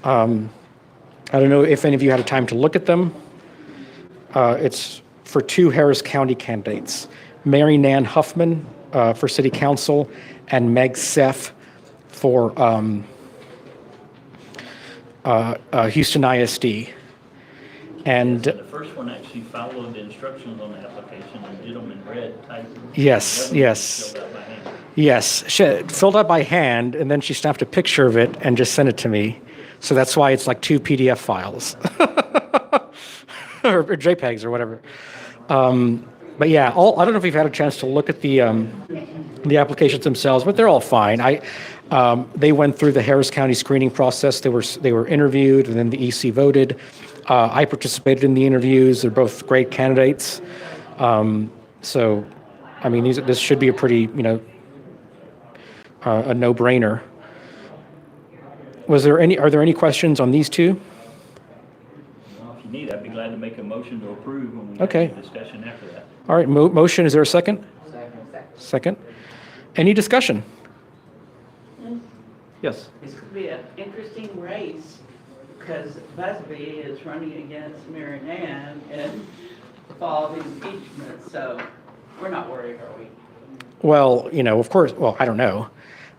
I don't know if any of you had a time to look at them. It's for 2 Harris County candidates, Mary Nan Huffman for City Council and Meg Seff for Houston ISD. And the first one actually followed the instructions on the application and did them in red type. Yes. Yes, she filled out by hand, and then she snapped a picture of it and just sent it to me. So that's why it's like 2 PDF files, or JPEGs or whatever. But yeah, I don't know if you've had a chance to look at the applications themselves, but they're all fine. They went through the Harris County screening process. They were interviewed, and then the EC voted. I participated in the interviews. They're both great candidates. So, I mean, this should be a pretty, a no-brainer. Are there any questions on these two? Well, if you need, I'd be glad to make a motion to approve when we Okay. have discussion after that. All right, motion, is there a second? Second. Any discussion? Yes. This could be an interesting race because Busby is running against Mary Nan in the fall of impeachment, so we're not worried, are we? Well, of course, I don't know.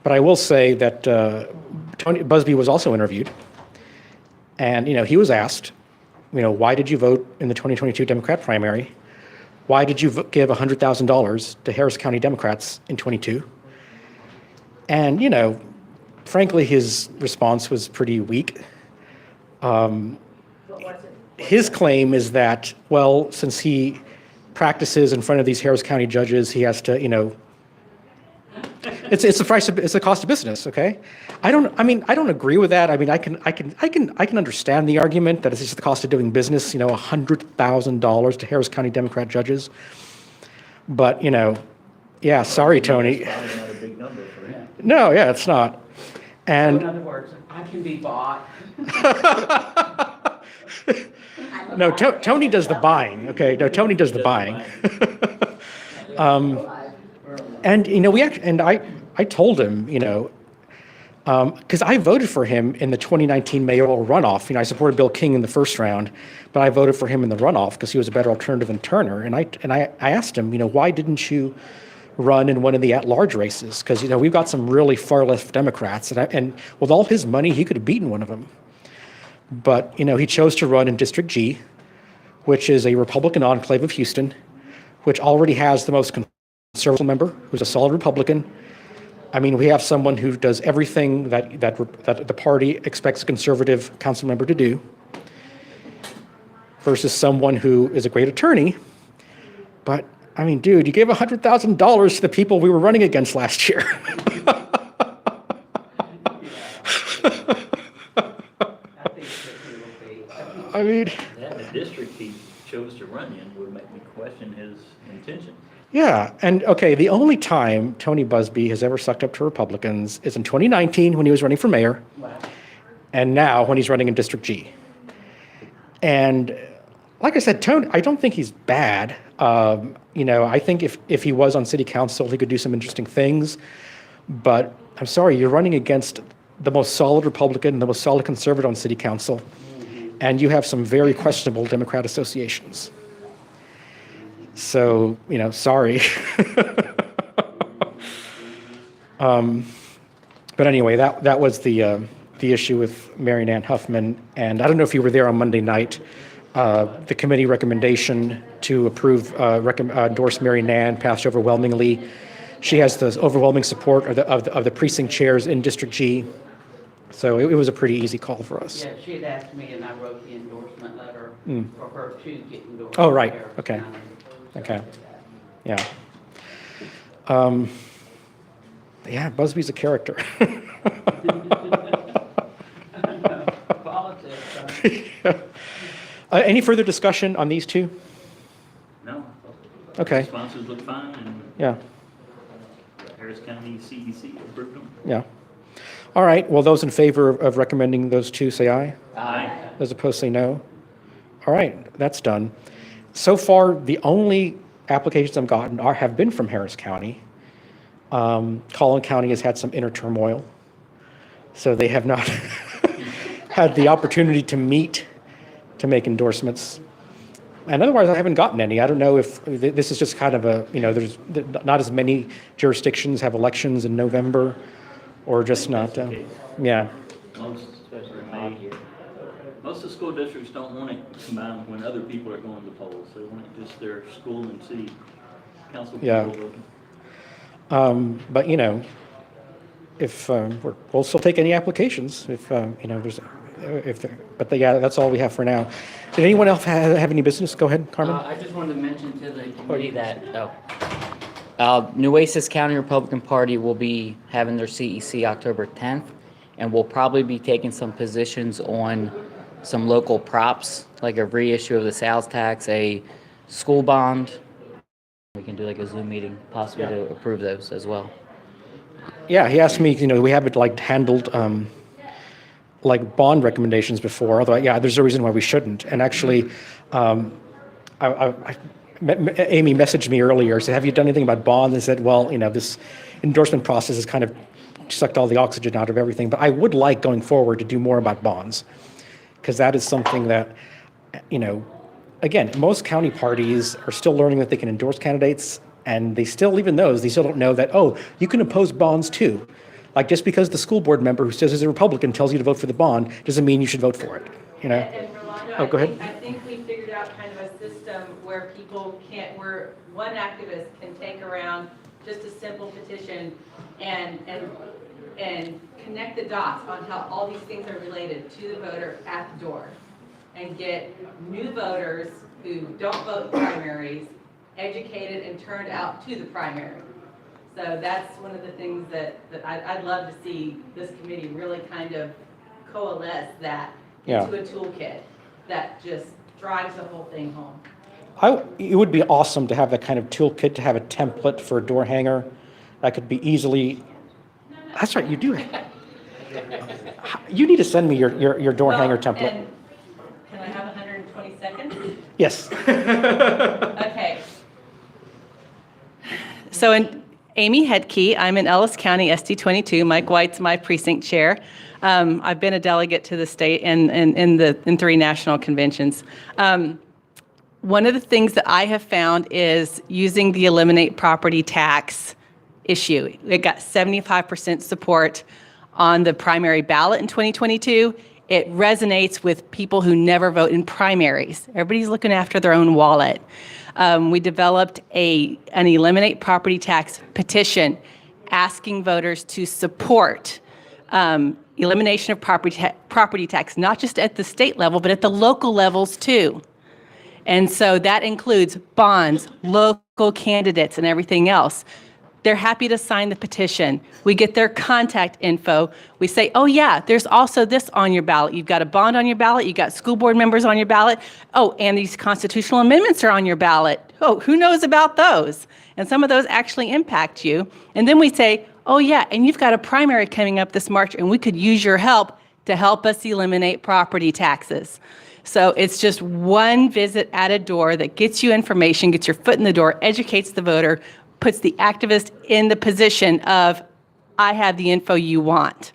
But I will say that Tony Busby was also interviewed. And, he was asked, why did you vote in the 2022 Democrat primary? Why did you give $100,000 to Harris County Democrats in 22? And, frankly, his response was pretty weak. His claim is that, well, since he practices in front of these Harris County judges, he has to, it's the cost of business. Okay, I don't agree with that. I mean, I can understand the argument that it's just the cost of doing business. $100,000 to Harris County Democrat judges, but yeah, sorry, Tony. That's probably not a big number for him. No, yeah, it's not. And So in other words, I can be bought. no, Tony does the buying. Okay, no, Tony does the buying. And I told him, because I voted for him in the 2019 mayoral runoff. I supported Bill King in the first round, but I voted for him in the runoff because he was a better alternative than Turner. And I asked him, why didn't you run in one of the at-large races? Because we've got some really far-left Democrats, and with all his money, he could have beaten one of them. But he chose to run in District G, which is a Republican enclave of Houston, which already has the most conservative member, who's a solid Republican. I mean, we have someone who does everything that the party expects a conservative council member to do, versus someone who is a great attorney. But I mean, dude, you gave $100,000 to the people we were running against last year. I mean, That the district he chose to run in would make me question his intention. yeah, and okay, the only time Tony Busby has ever sucked up to Republicans is in 2019 when he was running for mayor, and now when he's running in District G. And like I said, Tony, I don't think he's bad. I think if he was on city council, he could do some interesting things. But I'm sorry, you're running against the most solid Republican, the most solid conservative on city council, and you have some very questionable Democrat associations. So, sorry. But anyway, that was the issue with Mary Nan Huffman. And I don't know if you were there on Monday night. The committee recommendation to approve, endorse Mary Nan passed overwhelmingly. She has the overwhelming support of the precinct chairs in District G. So it was a pretty easy call for us. Yeah, she had asked me, and I wrote the endorsement letter for her to get endorsed. Oh, right. by Harris Okay. County. So Okay. I did that. Yeah. Yeah, Busby's a character. Politics. Any further discussion on these two? No. Okay. Responses look fine, and Yeah. Harris County CEC approved them. Yeah. All right. Well, those in favor of recommending those two, say aye. Aye. Those opposed, say no. All right. That's done. So far, the only applications I've gotten have been from Harris County. Collin County has had some inner turmoil, so they have not had the opportunity to meet to make endorsements. And otherwise, I haven't gotten any. I don't know if this is just kind of a, there's not as many jurisdictions have elections in November, or just not, yeah. Most, especially May, most of the school districts don't want it combined when other people are going to the polls. They want it just their school and city council people Yeah. voting. But, if, we'll still take any applications if, there's, yeah, that's all we have for now. Did anyone else have any business? Go ahead, Carmen. I just wanted to mention to the committee that Nueces County Republican Party will be having their CEC October 10th, and we'll probably be taking some positions on some local props, like a reissue of the sales tax, a school bond. We can do like a Zoom meeting possibly to approve those as well. Yeah, he asked me, we haven't handled like bond recommendations before, although there's a reason why we shouldn't. And actually, Amy messaged me earlier, said, have you done anything about bonds? And said, well, this endorsement process has kind of sucked all the oxygen out of everything. But I would like going forward to do more about bonds, because that is something that, again, most county parties are still learning that they can endorse candidates, and they still don't know that, you can oppose bonds too. Like, just because the school board member who says he's a Republican tells you to vote for the bond doesn't mean you should vote for it, And Rolando, go ahead. I think we figured out kind of a system where where one activist can take around just a simple petition and connect the dots on how all these things are related to the voter at the door, and get new voters who don't vote in primaries educated and turned out to the primary. So that's one of the things that I'd love to see this committee really kind of coalesce that into a toolkit that just drives the whole thing home. It would be awesome to have that kind of toolkit, to have a template for a door hanger that could be easily. That's right, you do. You need to send me your door hanger template. And can I have 120 seconds? Yes. Okay. So Amy Hedke, I'm in Ellis County, SD22. Mike White's my precinct chair. I've been a delegate to the state and in 3 national conventions. One of the things that I have found is using the eliminate property tax issue. It got 75% support on the primary ballot in 2022. It resonates with people who never vote in primaries. Everybody's looking after their own wallet. We developed an eliminate property tax petition asking voters to support elimination of property tax, not just at the state level, but at the local levels too. And so that includes bonds, local candidates, and everything else. They're happy to sign the petition. We get their contact info. We say, oh yeah, there's also this on your ballot. You've got a bond on your ballot. You've got school board members on your ballot. Oh, and these constitutional amendments are on your ballot. Oh, who knows about those? And some of those actually impact you. And then we say, oh yeah, and you've got a primary coming up this March, and we could use your help to help us eliminate property taxes. So it's just one visit at a door that gets you information, gets your foot in the door, educates the voter, puts the activist in the position of, I have the info you want,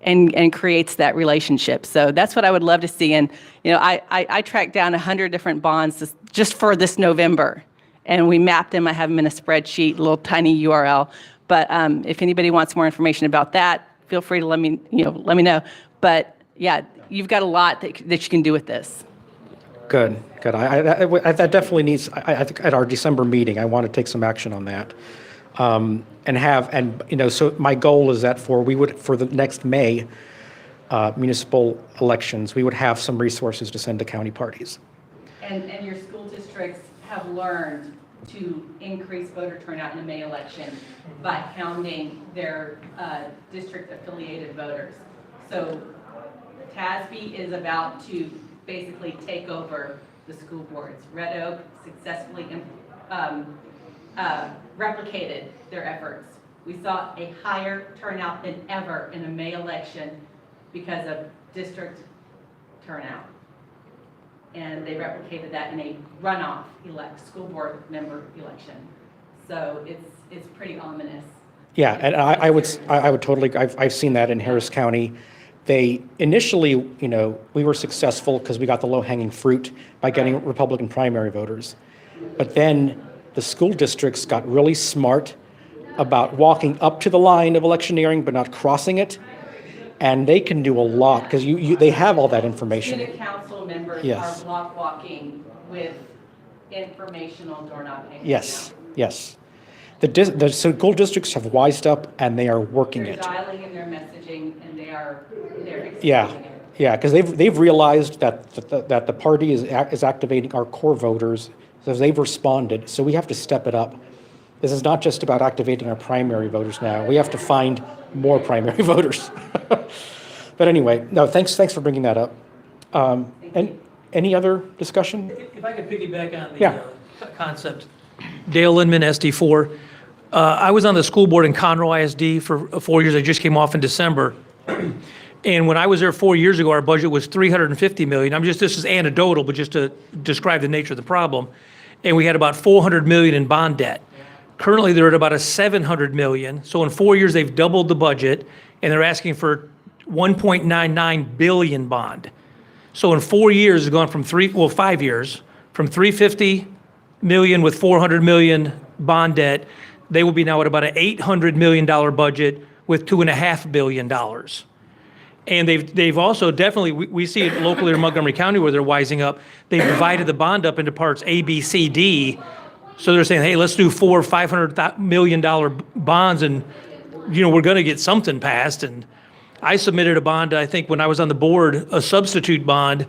and creates that relationship. So that's what I would love to see. And I tracked down 100 different bonds just for this November, and we mapped them. I have them in a spreadsheet, a little tiny URL. But if anybody wants more information about that, feel free to let me know. But yeah, you've got a lot that you can do with this. Good. That definitely needs. I think at our December meeting, I want to take some action on that, So my goal is that for the next May municipal elections, we would have some resources to send to county parties. And your school districts have learned to increase voter turnout in the May election by counting their district-affiliated voters. So TASB is about to basically take over the school boards. Red Oak successfully replicated their efforts. We saw a higher turnout than ever in a May election because of district turnout. And they replicated that in a runoff school board member election. So it's pretty ominous. Yeah, and I would totally. I've seen that in Harris County, they initially, we were successful because we got the low-hanging fruit by getting Republican primary voters. But then the school districts got really smart about walking up to the line of electioneering but not crossing it. And they can do a lot because they have all that information. City council members Yes. are block walking with informational door knocking. Yes, yes. The school districts have wised up and they are working They're it. dialing in their messaging and they're Yeah, executing it. yeah, because they've realized that the party is activating our core voters, so they've responded. So we have to step it up. This is not just about activating our primary voters now. We have to find more primary voters. But anyway, no, thanks for bringing that up. And any other discussion? If I could piggyback on the Yeah. concept. Dale Lindman, SD4. I was on the school board in Conroe ISD for 4 years. I just came off in December. And when I was there 4 years ago, our budget was $350 million. This is anecdotal, but just to describe the nature of the problem. And we had about $400 million in bond debt. Currently, they're at about a $700 million. So in 4 years, they've doubled the budget, and they're asking for 1.99 billion bond. So in 4 years, it's gone from 5 years, from 350 million with 400 million bond debt. They will be now at about an $800 million budget with $2.5 billion. And they've also definitely, we see it locally in Montgomery County where they're wising up. They've divided the bond up into parts A, B, C, D. So they're saying, hey, let's do $500 million bonds and, we're going to get something passed. And I submitted a bond, I think when I was on the board, a substitute bond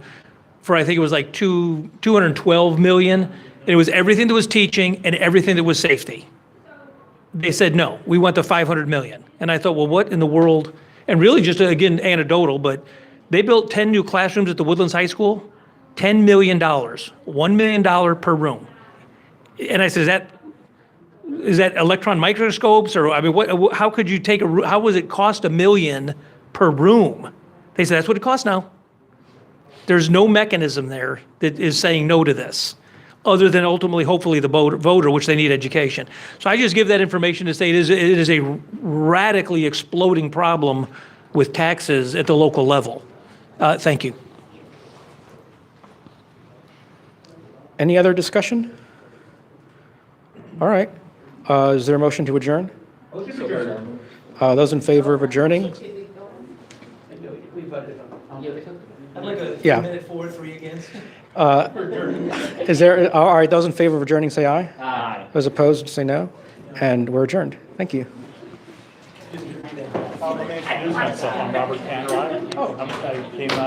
for, I think it was like 212 million. And it was everything that was teaching and everything that was safety. They said, no, we want the 500 million. And I thought, well, what in the world? And really just, again, anecdotal, but they built 10 new classrooms at the Woodlands High School, $10 million, $1 million per room. And I said, is that electron microscopes? Or, how could you take how was it cost $1 million per room? They said, that's what it costs now. There's no mechanism there that is saying no to this, other than ultimately, hopefully, the voter, which they need education. So I just give that information to say it is a radically exploding problem with taxes at the local level. Thank you. Any other discussion? All right. Is there a motion to adjourn? Those in favor of adjourning? We voted on it. I'd like a Yeah. minute for, 3 against. Is there, all right, those in favor of adjourning, say aye. Aye. Those opposed, say no. And we're adjourned. Thank you. Let me introduce myself. I'm Robert Panright. I came out